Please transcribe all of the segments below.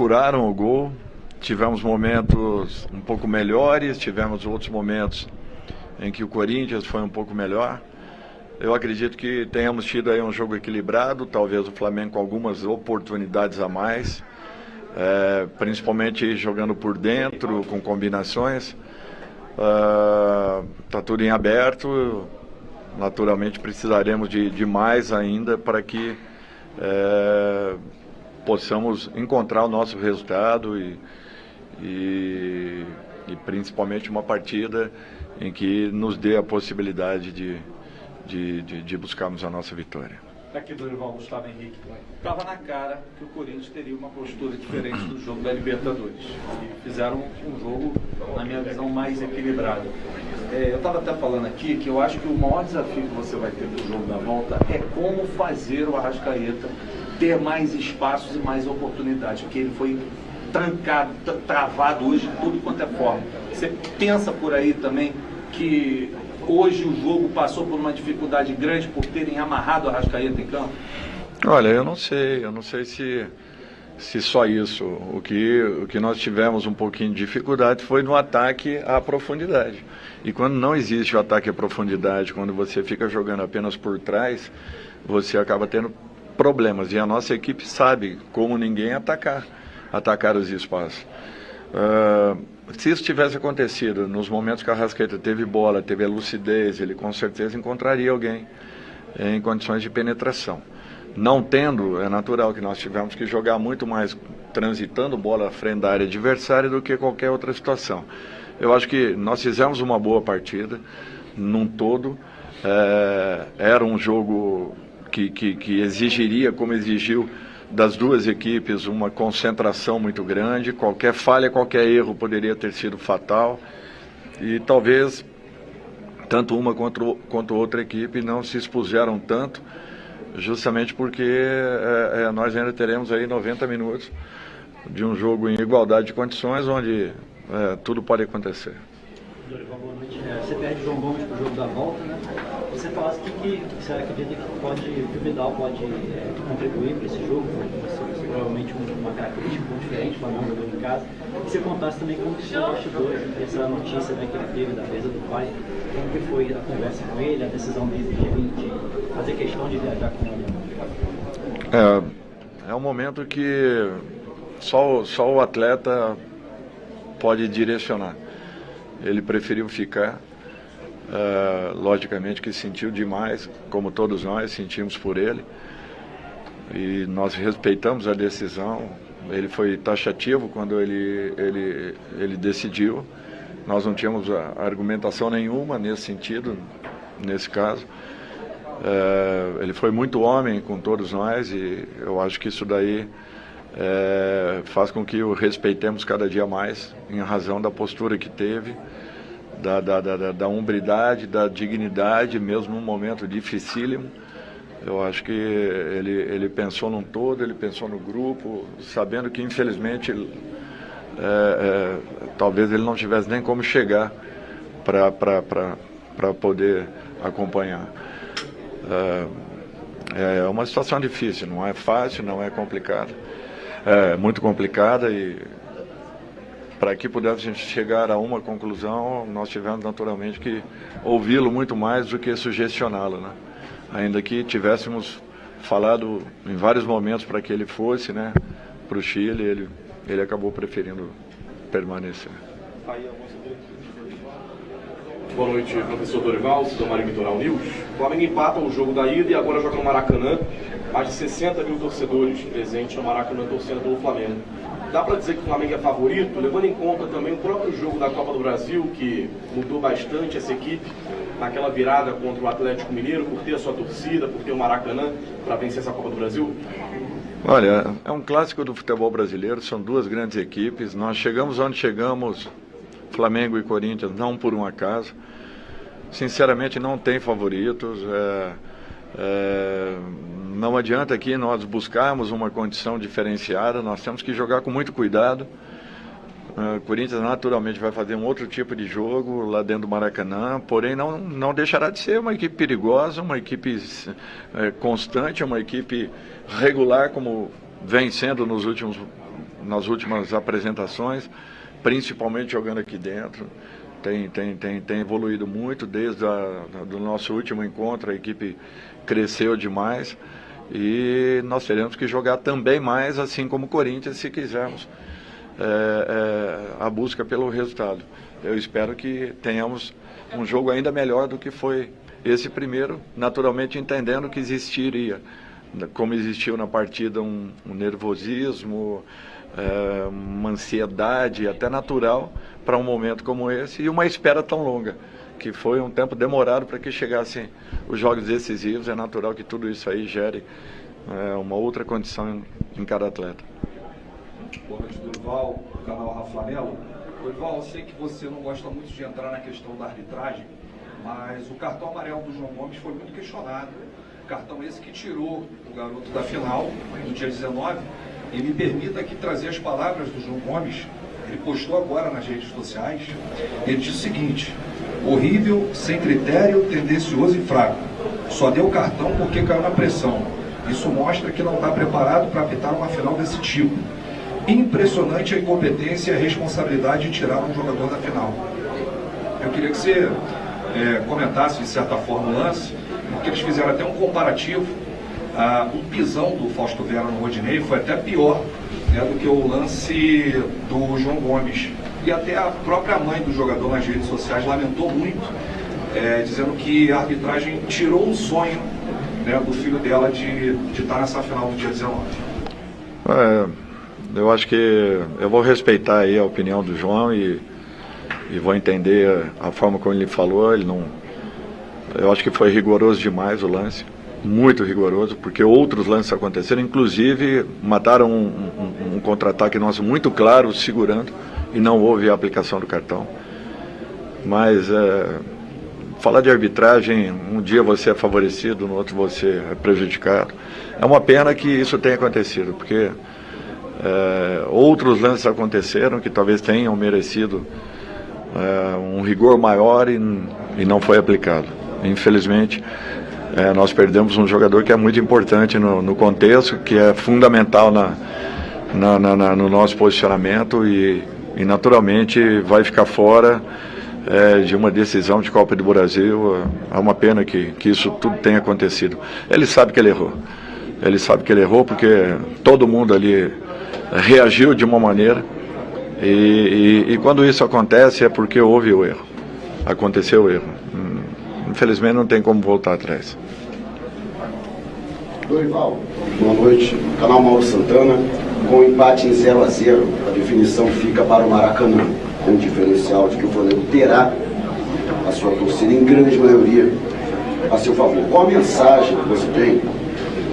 procuraram o gol, tivemos momentos um pouco melhores, tivemos outros momentos em que o Corinthians foi um pouco melhor. Eu acredito que tenhamos tido aí um jogo equilibrado, talvez o Flamengo com algumas oportunidades a mais, principalmente jogando por dentro, com combinações. Está tudo em aberto, naturalmente precisaremos de mais ainda para que possamos encontrar o nosso resultado e principalmente uma partida em que nos dê a possibilidade de buscarmos a nossa vitória. Aqui do Dorival Gustavo Henrique, estava na cara que o Corinthians teria uma postura diferente do jogo da Libertadores. E fizeram um jogo, na minha visão, mais equilibrado. Eu estava até falando aqui que eu acho que o maior desafio que você vai ter no jogo da volta é como fazer o Arrascaeta ter mais espaços e mais oportunidades, porque ele foi trancado, travado hoje de tudo quanto é forma. Você pensa por aí também que hoje o jogo passou por uma dificuldade grande por terem amarrado a Arrascaeta em campo? Olha, eu não sei se só isso. O que nós tivemos um pouquinho de dificuldade foi no ataque à profundidade. E quando não existe o ataque à profundidade, quando você fica jogando apenas por trás, você acaba tendo problemas. E a nossa equipe sabe, como ninguém, atacar os espaços. Se isso tivesse acontecido nos momentos que a Arrascaeta teve bola, teve a lucidez, ele com certeza encontraria alguém em condições de penetração. Não tendo, é natural que nós tivemos que jogar muito mais transitando bola à frente da área adversária do que qualquer outra situação. Eu acho que nós fizemos uma boa partida, num todo. Era um jogo que exigiria, como exigiu das duas equipes, uma concentração muito grande. Qualquer falha, qualquer erro poderia ter sido fatal. E talvez tanto uma quanto outra equipe não se expuseram tanto, justamente porque nós ainda teremos aí 90 minutos de um jogo em igualdade de condições, onde tudo pode acontecer. Dorival, boa noite. Você perde o João Gomes para o jogo da volta, né? Você falasse que você acredita que o Vidal pode contribuir para esse jogo, provavelmente uma característica muito diferente para um jogador em casa. E você contasse também como que são os bastidores, essa notícia, né, que ele teve da mesa do pai, como que foi a conversa com ele, a decisão dele de fazer questão de viajar com ele. É um momento que só o atleta pode direcionar. Ele preferiu ficar, logicamente que sentiu demais, como todos nós sentimos por ele, e nós respeitamos a decisão. Ele foi taxativo quando ele decidiu. Nós não tínhamos argumentação nenhuma nesse sentido, nesse caso. Ele foi muito homem com todos nós, e eu acho que isso daí faz com que o respeitemos cada dia mais, em razão da postura que teve, da hombridade, da dignidade, mesmo num momento dificílimo. Eu acho que ele pensou num todo, ele pensou no grupo, sabendo que infelizmente talvez ele não tivesse nem como chegar para poder acompanhar. É uma situação difícil, não é fácil, não é complicada. É muito complicada, e para que pudéssemos chegar a uma conclusão, nós tivemos naturalmente que ouvi-lo muito mais do que sugestioná-lo, né? Ainda que tivéssemos falado em vários momentos para que ele fosse, né, para o Chile, ele acabou preferindo permanecer. Boa noite, professor Dorival, do Marinho Litoral News. O Flamengo empata o jogo da ida e agora joga no Maracanã. Mais de 60 mil torcedores presentes no Maracanã torcendo pelo Flamengo. Dá para dizer que o Flamengo é favorito, levando em conta também o próprio jogo da Copa do Brasil, que mudou bastante essa equipe, naquela virada contra o Atlético Mineiro, por ter a sua torcida, por ter o Maracanã para vencer essa Copa do Brasil? Olha, é um clássico do futebol brasileiro, são duas grandes equipes. Nós chegamos onde chegamos, Flamengo e Corinthians, não por um acaso. Sinceramente, não tem favoritos. Não adianta aqui nós buscarmos uma condição diferenciada, nós temos que jogar com muito cuidado. O Corinthians naturalmente vai fazer um outro tipo de jogo lá dentro do Maracanã, porém não deixará de ser uma equipe perigosa, uma equipe constante, uma equipe regular, como vem sendo nos últimos nas últimas apresentações, principalmente jogando aqui dentro. Tem evoluído muito desde do nosso último encontro. A equipe cresceu demais e nós teremos que jogar também mais, assim como o Corinthians, se quisermos a busca pelo resultado. Eu espero que tenhamos um jogo ainda melhor do que foi esse primeiro, naturalmente entendendo que existiria, como existiu na partida, um nervosismo, uma ansiedade até natural para um momento como esse, e uma espera tão longa, que foi um tempo demorado para que chegassem os jogos decisivos. É natural que tudo isso aí gere uma outra condição em cada atleta. Boa noite, Dorival, do canal Raflanello. Dorival, eu sei que você não gosta muito de entrar na questão da arbitragem, mas o cartão amarelo do João Gomes foi muito questionado. Cartão esse que tirou o garoto da final, no dia 19, e me permita aqui trazer as palavras do João Gomes. Ele postou agora nas redes sociais. Ele diz o seguinte: horrível, sem critério, tendencioso e fraco. Só deu o cartão porque caiu na pressão. Isso mostra que não está preparado para apitar uma final desse tipo. Impressionante a incompetência e a responsabilidade de tirar um jogador da final. Eu queria que você comentasse de certa forma o lance, porque eles fizeram até um comparativo. O pisão do Fausto Vera no Rodinei foi até pior do que o lance do João Gomes. E até a própria mãe do jogador nas redes sociais lamentou muito, dizendo que a arbitragem tirou o sonho do filho dela de estar nessa final do dia 19. Eu acho que eu vou respeitar aí a opinião do João e vou entender a forma como ele falou. Eu acho que foi rigoroso demais o lance, muito rigoroso, porque outros lances aconteceram, inclusive mataram um contra-ataque nosso muito claro, segurando, e não houve a aplicação do cartão. Mas falar de arbitragem, um dia você é favorecido, no outro você é prejudicado. É uma pena que isso tenha acontecido, porque outros lances aconteceram que talvez tenham merecido um rigor maior e não foi aplicado. Infelizmente, nós perdemos um jogador que é muito importante no contexto, que é fundamental no nosso posicionamento e naturalmente vai ficar fora de uma decisão de Copa do Brasil. É uma pena que isso tudo tenha acontecido. Ele sabe que ele errou. Ele sabe que ele errou porque todo mundo ali reagiu de uma maneira e quando isso acontece é porque houve o erro. Aconteceu o erro. Infelizmente não tem como voltar atrás. Dorival, boa noite. Canal Mauro Santana. Com o empate em 0-0, a definição fica para o Maracanã, com o diferencial de que o Flamengo terá a sua torcida em grande maioria a seu favor. Qual a mensagem que você tem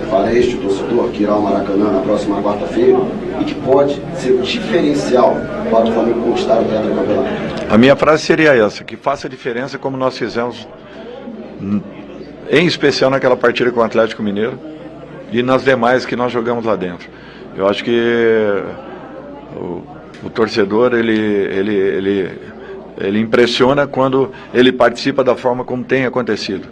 para este torcedor que irá ao Maracanã na próxima quarta-feira e que pode ser o diferencial para o Flamengo conquistar o tetracampeonato? A minha frase seria essa: que faça diferença como nós fizemos, em especial naquela partida com o Atlético Mineiro e nas demais que nós jogamos lá dentro. Eu acho que o torcedor ele impressiona quando ele participa da forma como tem acontecido.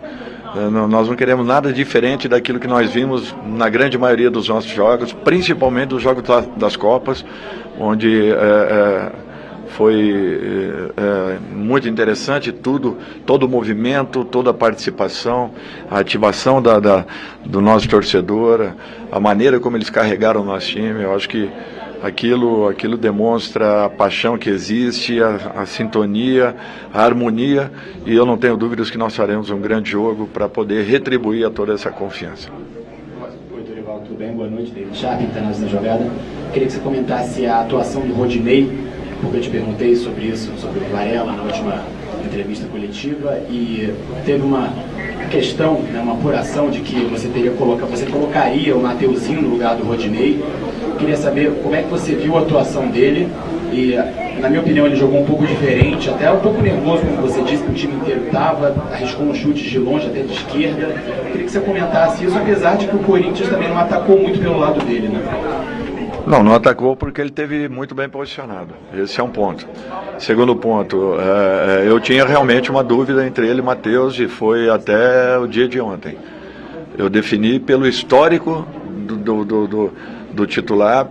Nós não queremos nada diferente daquilo que nós vimos na grande maioria dos nossos jogos, principalmente dos jogos das Copas, onde foi muito interessante todo o movimento, toda a participação, a ativação do nosso torcedor, a maneira como eles carregaram o nosso time. Eu acho que aquilo demonstra a paixão que existe, a sintonia, a harmonia, e eu não tenho dúvidas que nós faremos um grande jogo para poder retribuir a toda essa confiança. Oi, Dorival, tudo bem? Boa noite, David Sharp, que está na jogada. Queria que você comentasse a atuação do Rodinei, porque eu te perguntei sobre isso, sobre o Varela na última entrevista coletiva, e teve uma questão, uma apuração de que você colocaria o Mateuzinho no lugar do Rodinei. Queria saber como é que você viu a atuação dele e, na minha opinião, ele jogou um pouco diferente, até um pouco nervoso, como você disse, que o time inteiro estava, arriscou um chute de longe, até de esquerda. Queria que você comentasse isso, apesar de que o Corinthians também não atacou muito pelo lado dele, né? Não atacou porque ele esteve muito bem posicionado. Esse é um ponto. Segundo ponto, eu tinha realmente uma dúvida entre ele e o Matheus, e foi até o dia de ontem. Eu defini pelo histórico do titular,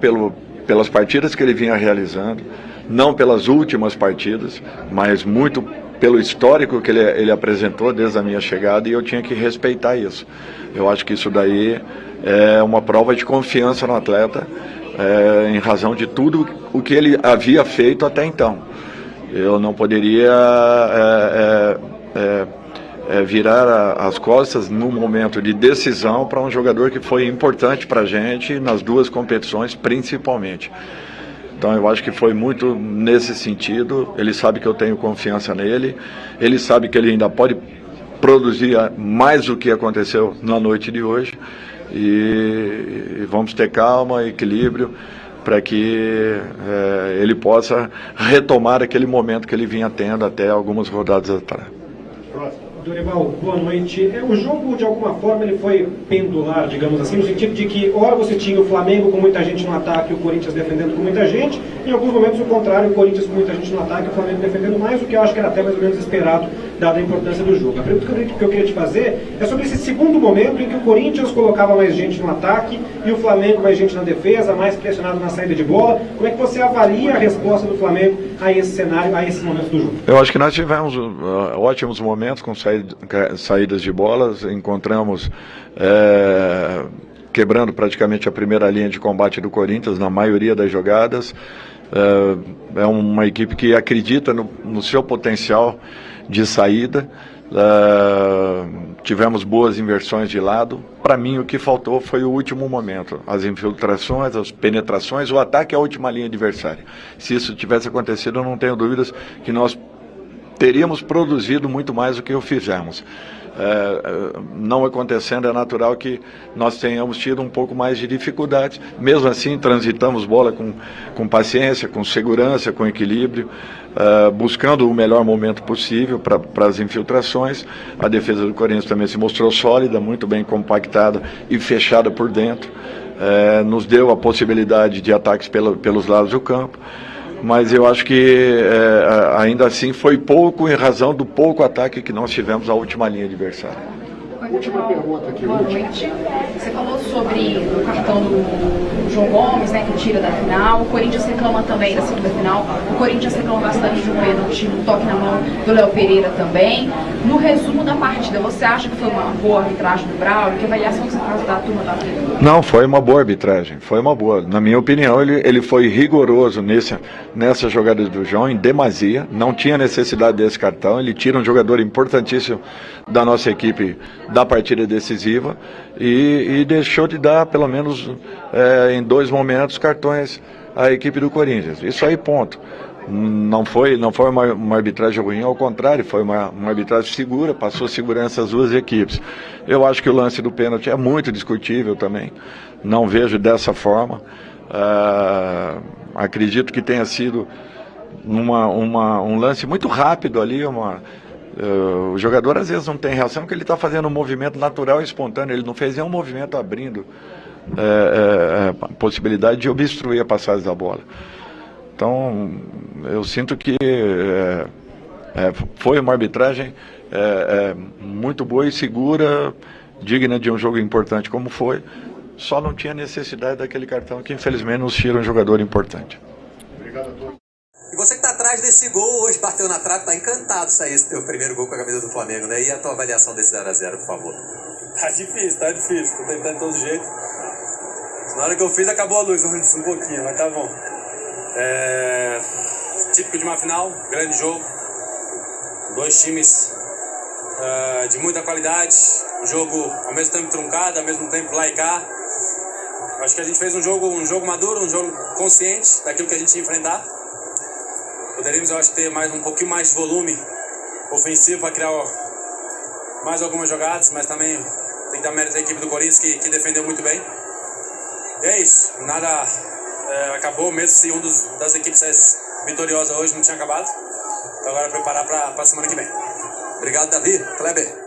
pelas partidas que ele vinha realizando, não pelas últimas partidas, mas muito pelo histórico que ele apresentou desde a minha chegada, e eu tinha que respeitar isso. Eu acho que isso daí é uma prova de confiança no atleta, em razão de tudo o que ele havia feito até então. Eu não poderia virar as costas no momento de decisão para um jogador que foi importante para a gente nas duas competições, principalmente. Então eu acho que foi muito nesse sentido. Ele sabe que eu tenho confiança nele, ele sabe que ele ainda pode produzir mais do que aconteceu na noite de hoje, e vamos ter calma, equilíbrio, para que ele possa retomar aquele momento que ele vinha tendo até algumas rodadas atrás. Dorival, boa noite. O jogo, de alguma forma, ele foi pendular, digamos assim, no sentido de que, ora você tinha o Flamengo com muita gente no ataque e o Corinthians defendendo com muita gente, em alguns momentos o contrário, o Corinthians com muita gente no ataque e o Flamengo defendendo mais, o que eu acho que era até mais ou menos esperado, dada a importância do jogo. A pergunta que eu queria te fazer é sobre esse segundo momento em que o Corinthians colocava mais gente no ataque e o Flamengo mais gente na defesa, mais pressionado na saída de bola. Como é que você avalia a resposta do Flamengo a esse cenário, a esse momento do jogo? Eu acho que nós tivemos ótimos momentos com saídas de bolas, encontramos quebrando praticamente a primeira linha de combate do Corinthians na maioria das jogadas. É uma equipe que acredita no seu potencial de saída. Tivemos boas inversões de lado. Para mim, o que faltou foi o último momento, as infiltrações, as penetrações, o ataque à última linha adversária. Se isso tivesse acontecido, eu não tenho dúvidas que nós teríamos produzido muito mais do que o fizemos. Não acontecendo, é natural que nós tenhamos tido um pouco mais de dificuldades. Mesmo assim, transitamos bola com paciência, com segurança, com equilíbrio, buscando o melhor momento possível para as infiltrações. A defesa do Corinthians também se mostrou sólida, muito bem compactada e fechada por dentro. Nos deu a possibilidade de ataques pelos lados do campo. Mas eu acho que ainda assim foi pouco em razão do pouco ataque que nós tivemos à última linha adversária. Última pergunta aqui. Boa noite. Você falou sobre o cartão do João Gomes, né, que tira da final. O Corinthians reclama também da segunda final. O Corinthians reclama bastante de um pênalti, um toque na mão do Léo Pereira também. No resumo da partida, você acha que foi uma boa arbitragem do Braulio? Que avaliação que você faz da turma da Atlético? Não, foi uma boa arbitragem, foi uma boa. Na minha opinião, ele foi rigoroso nessa jogada do João, em demasia. Não tinha necessidade desse cartão. Ele tira um jogador importantíssimo da nossa equipe da partida decisiva e deixou de dar, pelo menos em 2 momentos, cartões à equipe do Corinthians. Isso aí, ponto. Não foi uma arbitragem ruim, ao contrário, foi uma arbitragem segura, passou segurança às duas equipes. Eu acho que o lance do pênalti é muito discutível também, não vejo dessa forma. Acredito que tenha sido um lance muito rápido ali, o jogador às vezes não tem reação porque ele está fazendo um movimento natural e espontâneo, ele não fez nenhum movimento abrindo a possibilidade de obstruir a passagem da bola. Então eu sinto que foi uma arbitragem muito boa e segura, digna de um jogo importante como foi. Só não tinha necessidade daquele cartão que infelizmente nos tira um jogador importante. Obrigado a todos. E você que está atrás desse gol, hoje bateu na trave, está encantado sair esse teu primeiro gol com a camisa do Flamengo, né? E a tua avaliação desse 0x0, por favor? Tá difícil. Tô tentando de todo jeito. Na hora que eu fiz, acabou a luz um pouquinho, mas tá bom. Típico de uma final, grande jogo. 2 times de muita qualidade. Um jogo ao mesmo tempo truncado, ao mesmo tempo lá e cá. Acho que a gente fez um jogo maduro, um jogo consciente daquilo que a gente ia enfrentar. Poderíamos, eu acho, ter um pouquinho mais de volume ofensivo para criar mais algumas jogadas, mas também tem que dar mérito à equipe do Corinthians que defendeu muito bem. E é isso, nada acabou, mesmo se das equipes vitoriosa hoje não tinha acabado. Então agora preparar para a semana que vem. Obrigado, Davi. Kleber.